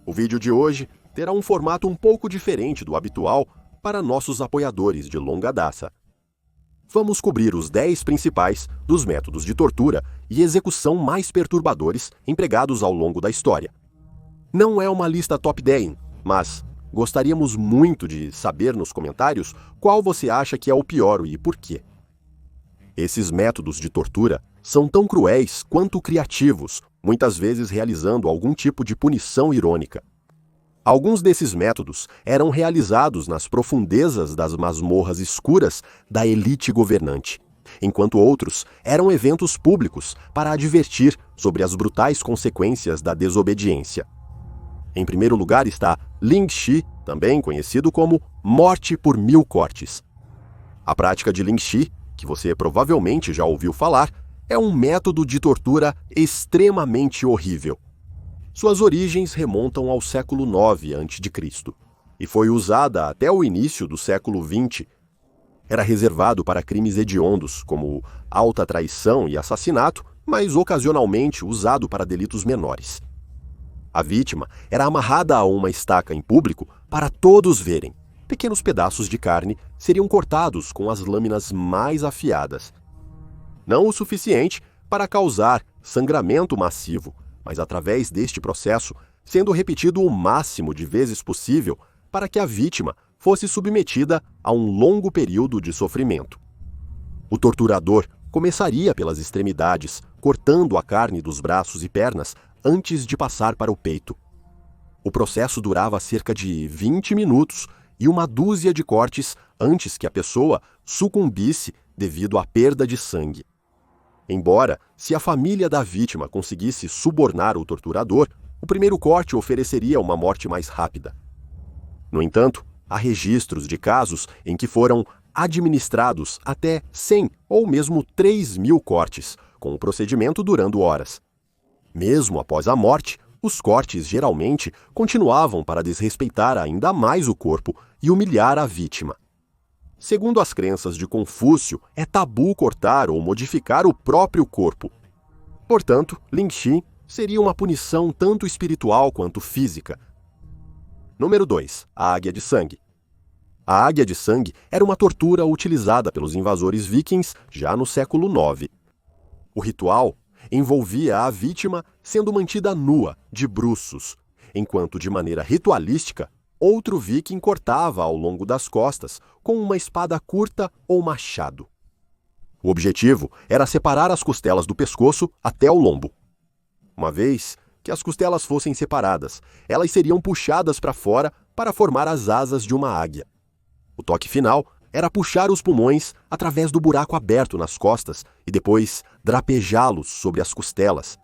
O vídeo de hoje terá um formato um pouco diferente do habitual para nossos apoiadores de longa data. Vamos cobrir os 10 principais dos métodos de tortura e execução mais perturbadores empregados ao longo da história. Não é uma lista top 10, mas gostaríamos muito de saber nos comentários qual você acha que é o pior e por quê. Esses métodos de tortura são tão cruéis quanto criativos, muitas vezes realizando algum tipo de punição irônica. Alguns desses métodos eram realizados nas profundezas das masmorras escuras da elite governante, enquanto outros eram eventos públicos para advertir sobre as brutais consequências da desobediência. Em primeiro lugar está Lingxi, também conhecido como morte por 1000 cortes. A prática de Lingxi, que você provavelmente já ouviu falar, é um método de tortura extremamente horrível. Suas origens remontam ao século IX a.C. e foi usada até o início do século XX. Era reservado para crimes hediondos, como alta traição e assassinato, mas ocasionalmente usado para delitos menores. A vítima era amarrada a uma estaca em público para todos verem. Pequenos pedaços de carne seriam cortados com as lâminas mais afiadas. Não o suficiente para causar sangramento massivo, mas através deste processo, sendo repetido o máximo de vezes possível para que a vítima fosse submetida a um longo período de sofrimento. O torturador começaria pelas extremidades, cortando a carne dos braços e pernas antes de passar para o peito. O processo durava cerca de 20 minutos e uma dúzia de cortes antes que a pessoa sucumbisse devido à perda de sangue. Embora, se a família da vítima conseguisse subornar o torturador, o primeiro corte ofereceria uma morte mais rápida. No entanto, há registros de casos em que foram administrados até 100 ou mesmo 3.000 cortes, com o procedimento durando horas. Mesmo após a morte, os cortes geralmente continuavam para desrespeitar ainda mais o corpo e humilhar a vítima. Segundo as crenças de Confúcio, é tabu cortar ou modificar o próprio corpo. Portanto, Lingxi seria uma punição tanto espiritual quanto física. Número 2. A águia de sangue. A águia de sangue era uma tortura utilizada pelos invasores vikings já no século IX. O ritual envolvia a vítima sendo mantida nua, de bruços, enquanto de maneira ritualística, outro viking cortava ao longo das costas com uma espada curta ou machado. O objetivo era separar as costelas do pescoço até o lombo. Uma vez que as costelas fossem separadas, elas seriam puxadas para fora para formar as asas de uma águia. O toque final era puxar os pulmões através do buraco aberto nas costas e depois drapejá-los sobre as costelas.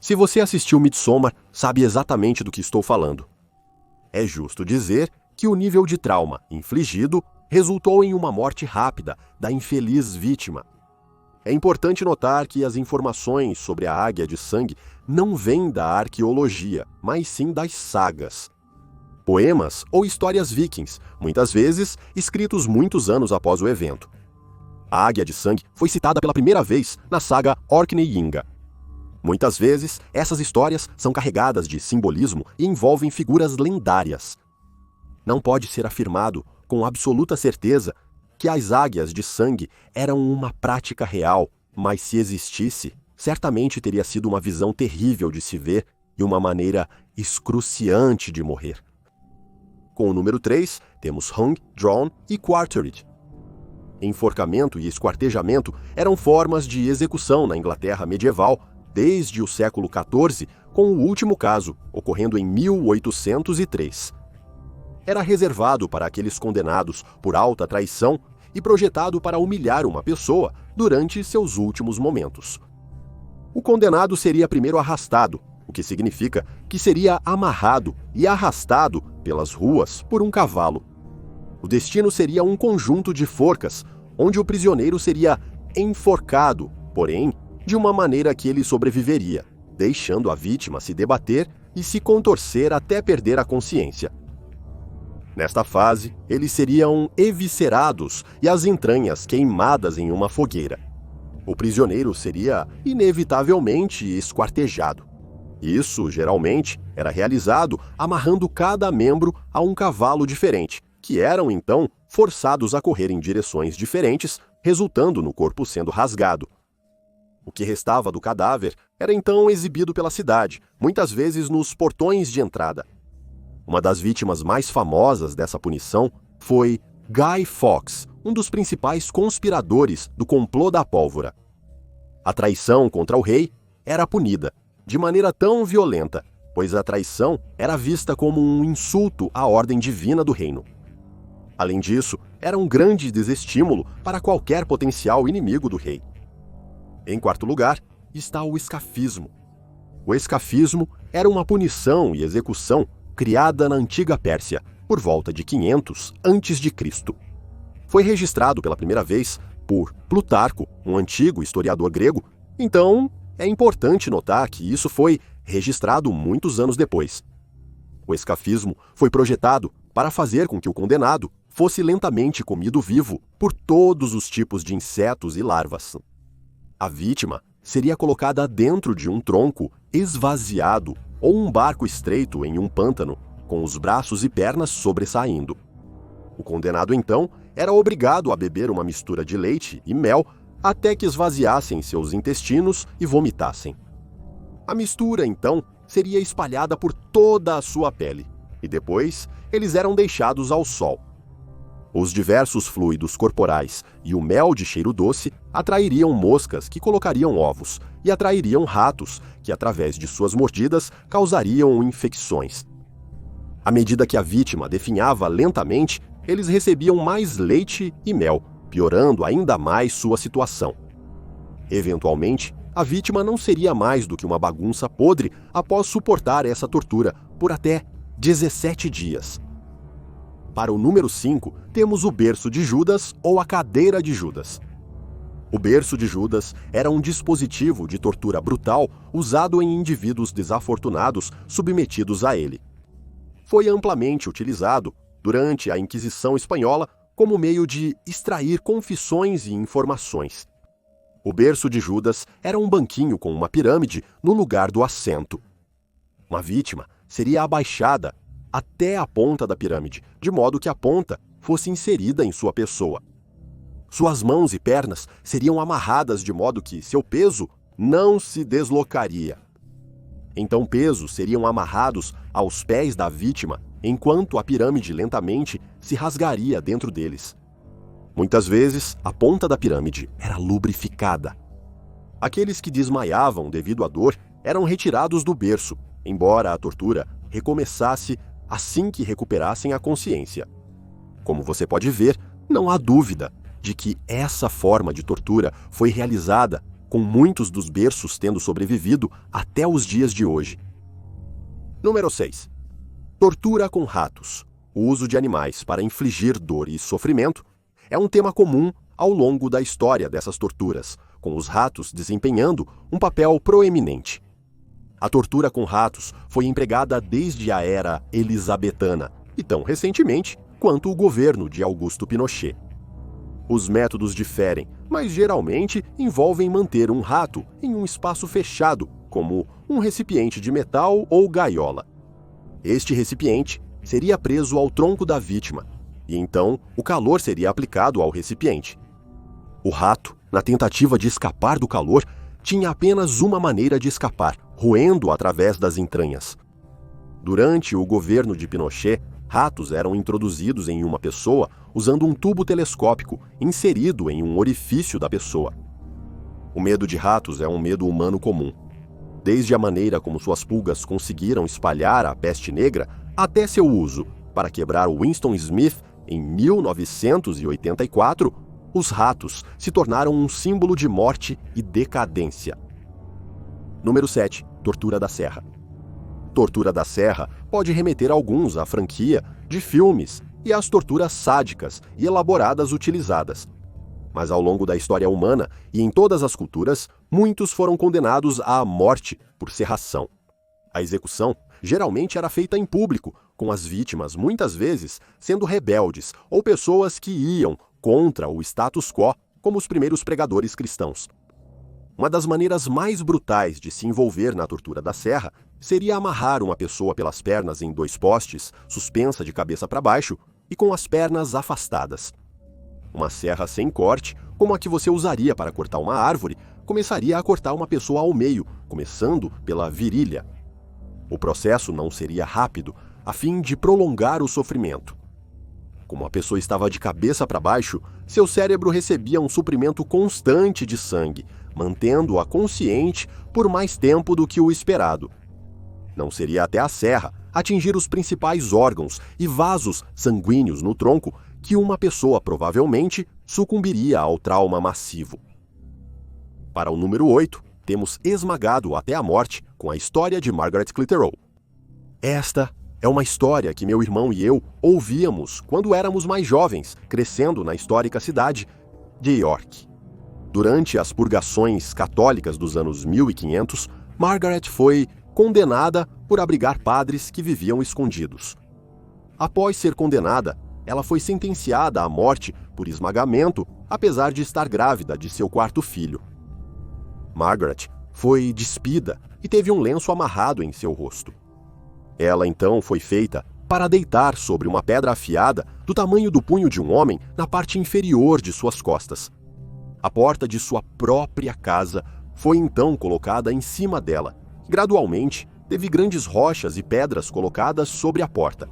Se você assistiu Midsommar, sabe exatamente do que estou falando. É justo dizer que o nível de trauma infligido resultou em uma morte rápida da infeliz vítima. É importante notar que as informações sobre a águia de sangue não vêm da arqueologia, mas sim das sagas. Poemas ou histórias vikings, muitas vezes escritos muitos anos após o evento. A águia de sangue foi citada pela primeira vez na saga Orkneyinga. Muitas vezes, essas histórias são carregadas de simbolismo e envolvem figuras lendárias. Não pode ser afirmado com absoluta certeza que as águias de sangue eram uma prática real, mas se existisse, certamente teria sido uma visão terrível de se ver e uma maneira excruciante de morrer. Com o número 3, temos hung, drawn e quartered. Enforcamento e esquartejamento eram formas de execução na Inglaterra medieval desde o século XIV, com o último caso, ocorrendo em 1803. Era reservado para aqueles condenados por alta traição e projetado para humilhar uma pessoa durante seus últimos momentos. O condenado seria primeiro arrastado, o que significa que seria amarrado e arrastado pelas ruas por um cavalo. O destino seria um conjunto de forcas, onde o prisioneiro seria enforcado, porém, de uma maneira que ele sobreviveria, deixando a vítima se debater e se contorcer até perder a consciência. Nesta fase, eles seriam eviscerados e as entranhas queimadas em uma fogueira. O prisioneiro seria inevitavelmente esquartejado. Isso, geralmente, era realizado amarrando cada membro a um cavalo diferente, que eram, então, forçados a correr em direções diferentes, resultando no corpo sendo rasgado. O que restava do cadáver era então exibido pela cidade, muitas vezes nos portões de entrada. Uma das vítimas mais famosas dessa punição foi Guy Fawkes, um dos principais conspiradores do complô da pólvora. A traição contra o rei era punida, de maneira tão violenta, pois a traição era vista como um insulto à ordem divina do reino. Além disso, era um grande desestímulo para qualquer potencial inimigo do rei. Em quarto lugar, está o escafismo. O escafismo era uma punição e execução criada na antiga Pérsia, por volta de 500 a.C. Foi registrado pela primeira vez por Plutarco, um antigo historiador grego, então é importante notar que isso foi registrado muitos anos depois. O escafismo foi projetado para fazer com que o condenado fosse lentamente comido vivo por todos os tipos de insetos e larvas. A vítima seria colocada dentro de um tronco esvaziado ou um barco estreito em um pântano, com os braços e pernas sobressaindo. O condenado, então, era obrigado a beber uma mistura de leite e mel até que esvaziassem seus intestinos e vomitassem. A mistura, então, seria espalhada por toda a sua pele, e depois eles eram deixados ao sol. Os diversos fluidos corporais e o mel de cheiro doce atrairiam moscas que colocariam ovos e atrairiam ratos que, através de suas mordidas, causariam infecções. À medida que a vítima definhava lentamente, eles recebiam mais leite e mel, piorando ainda mais sua situação. Eventualmente, a vítima não seria mais do que uma bagunça podre após suportar essa tortura por até 17 dias. Para o número 5, temos o berço de Judas ou a cadeira de Judas. O berço de Judas era um dispositivo de tortura brutal usado em indivíduos desafortunados submetidos a ele. Foi amplamente utilizado durante a Inquisição Espanhola como meio de extrair confissões e informações. O berço de Judas era um banquinho com uma pirâmide no lugar do assento. Uma vítima seria abaixada até a ponta da pirâmide, de modo que a ponta fosse inserida em sua pessoa. Suas mãos e pernas seriam amarradas de modo que seu peso não se deslocaria. Então pesos seriam amarrados aos pés da vítima, enquanto a pirâmide lentamente se rasgaria dentro deles. Muitas vezes, a ponta da pirâmide era lubrificada. Aqueles que desmaiavam devido à dor eram retirados do berço, embora a tortura recomeçasse assim que recuperassem a consciência. Como você pode ver, não há dúvida de que essa forma de tortura foi realizada, com muitos dos berços tendo sobrevivido até os dias de hoje. Número 6. Tortura com ratos. O uso de animais para infligir dor e sofrimento é um tema comum ao longo da história dessas torturas, com os ratos desempenhando um papel proeminente. A tortura com ratos foi empregada desde a era elisabetana e tão recentemente quanto o governo de Augusto Pinochet. Os métodos diferem, mas geralmente envolvem manter um rato em um espaço fechado, como um recipiente de metal ou gaiola. Este recipiente seria preso ao tronco da vítima, e então o calor seria aplicado ao recipiente. O rato, na tentativa de escapar do calor, tinha apenas uma maneira de escapar, roendo através das entranhas. Durante o governo de Pinochet, ratos eram introduzidos em uma pessoa usando um tubo telescópico inserido em um orifício da pessoa. O medo de ratos é um medo humano comum. Desde a maneira como suas pulgas conseguiram espalhar a peste negra até seu uso para quebrar Winston Smith em 1984, os ratos se tornaram um símbolo de morte e decadência. Número 7. Tortura da Serra. Tortura da Serra pode remeter alguns à franquia de filmes e às torturas sádicas e elaboradas utilizadas. Mas ao longo da história humana e em todas as culturas, muitos foram condenados à morte por serração. A execução geralmente era feita em público, com as vítimas muitas vezes sendo rebeldes ou pessoas que iam contra o status quo, como os primeiros pregadores cristãos. Uma das maneiras mais brutais de se envolver na tortura da serra seria amarrar uma pessoa pelas pernas em 2 postes, suspensa de cabeça para baixo e com as pernas afastadas. Uma serra sem corte, como a que você usaria para cortar uma árvore, começaria a cortar uma pessoa ao meio, começando pela virilha. O processo não seria rápido, a fim de prolongar o sofrimento. Como a pessoa estava de cabeça para baixo, seu cérebro recebia um suprimento constante de sangue, mantendo-a consciente por mais tempo do que o esperado. Não seria até a serra atingir os principais órgãos e vasos sanguíneos no tronco que uma pessoa provavelmente sucumbiria ao trauma massivo. Para o número 8, temos esmagado até a morte com a história de Margaret Clitheroe. Esta é uma história que meu irmão e eu ouvíamos quando éramos mais jovens, crescendo na histórica cidade de York. Durante as purgações católicas dos anos 1500, Margaret foi condenada por abrigar padres que viviam escondidos. Após ser condenada, ela foi sentenciada à morte por esmagamento, apesar de estar grávida de seu 4º filho. Margaret foi despida e teve um lenço amarrado em seu rosto. Ela então foi feita para deitar sobre uma pedra afiada do tamanho do punho de um homem na parte inferior de suas costas. A porta de sua própria casa foi então colocada em cima dela. Gradualmente, teve grandes rochas e pedras colocadas sobre a porta.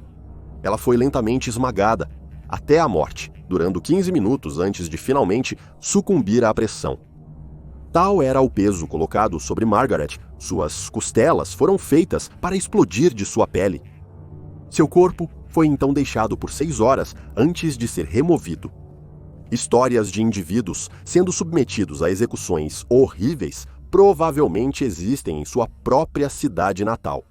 Ela foi lentamente esmagada, até a morte, durando 15 minutos antes de finalmente sucumbir à pressão. Tal era o peso colocado sobre Margaret, suas costelas foram feitas para explodir de sua pele. Seu corpo foi então deixado por 6 horas antes de ser removido. Histórias de indivíduos sendo submetidos a execuções horríveis provavelmente existem em sua própria cidade natal.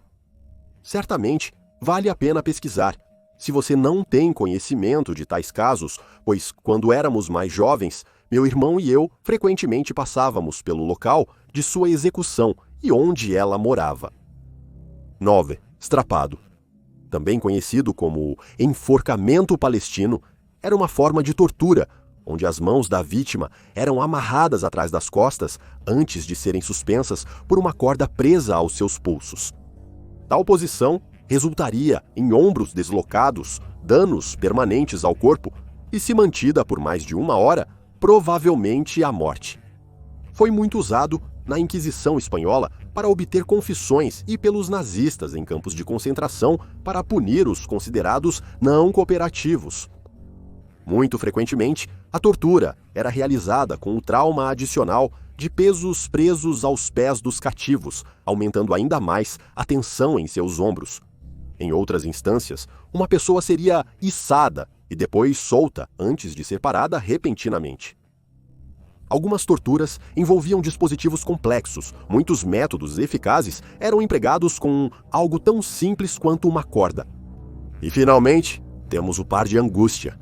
Certamente, vale a pena pesquisar, se você não tem conhecimento de tais casos, pois quando éramos mais jovens, meu irmão e eu frequentemente passávamos pelo local de sua execução e onde ela morava. 9. Estrapado. Também conhecido como enforcamento palestino, era uma forma de tortura, onde as mãos da vítima eram amarradas atrás das costas antes de serem suspensas por uma corda presa aos seus pulsos. Tal posição resultaria em ombros deslocados, danos permanentes ao corpo e, se mantida por mais de 1 hora, provavelmente a morte. Foi muito usado na Inquisição Espanhola para obter confissões e pelos nazistas em campos de concentração para punir os considerados não cooperativos. Muito frequentemente, a tortura era realizada com um trauma adicional de pesos presos aos pés dos cativos, aumentando ainda mais a tensão em seus ombros. Em outras instâncias, uma pessoa seria içada e depois solta antes de ser parada repentinamente. Algumas torturas envolviam dispositivos complexos. Muitos métodos eficazes eram empregados com algo tão simples quanto uma corda. E, finalmente, temos o par de angústia.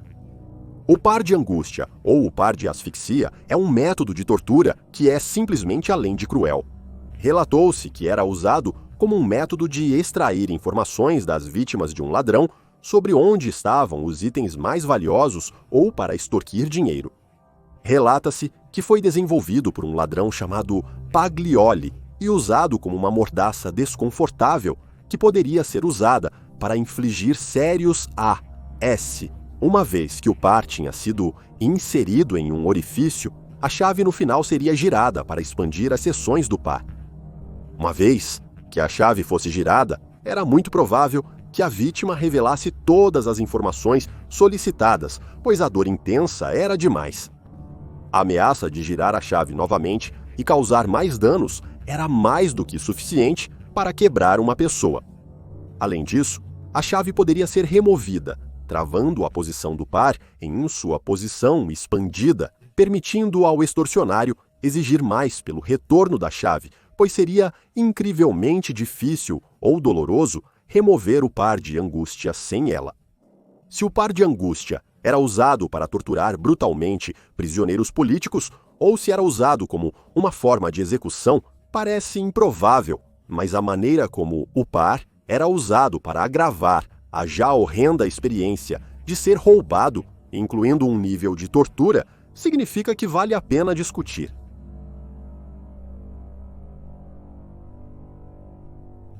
O par de angústia, ou o par de asfixia, é um método de tortura que é simplesmente além de cruel. Relatou-se que era usado como um método de extrair informações das vítimas de um ladrão sobre onde estavam os itens mais valiosos ou para extorquir dinheiro. Relata-se que foi desenvolvido por um ladrão chamado Paglioli e usado como uma mordaça desconfortável que poderia ser usada para infligir sérios AS. Uma vez que o par tinha sido inserido em um orifício, a chave no final seria girada para expandir as seções do par. Uma vez que a chave fosse girada, era muito provável que a vítima revelasse todas as informações solicitadas, pois a dor intensa era demais. A ameaça de girar a chave novamente e causar mais danos era mais do que suficiente para quebrar uma pessoa. Além disso, a chave poderia ser removida, travando a posição do par em sua posição expandida, permitindo ao extorsionário exigir mais pelo retorno da chave, pois seria incrivelmente difícil ou doloroso remover o par de angústia sem ela. Se o par de angústia era usado para torturar brutalmente prisioneiros políticos ou se era usado como uma forma de execução, parece improvável, mas a maneira como o par era usado para agravar a já horrenda experiência de ser roubado, incluindo um nível de tortura, significa que vale a pena discutir.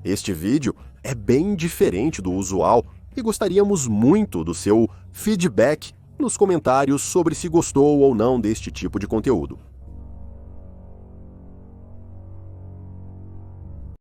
Este vídeo é bem diferente do usual e gostaríamos muito do seu feedback nos comentários sobre se gostou ou não deste tipo de conteúdo.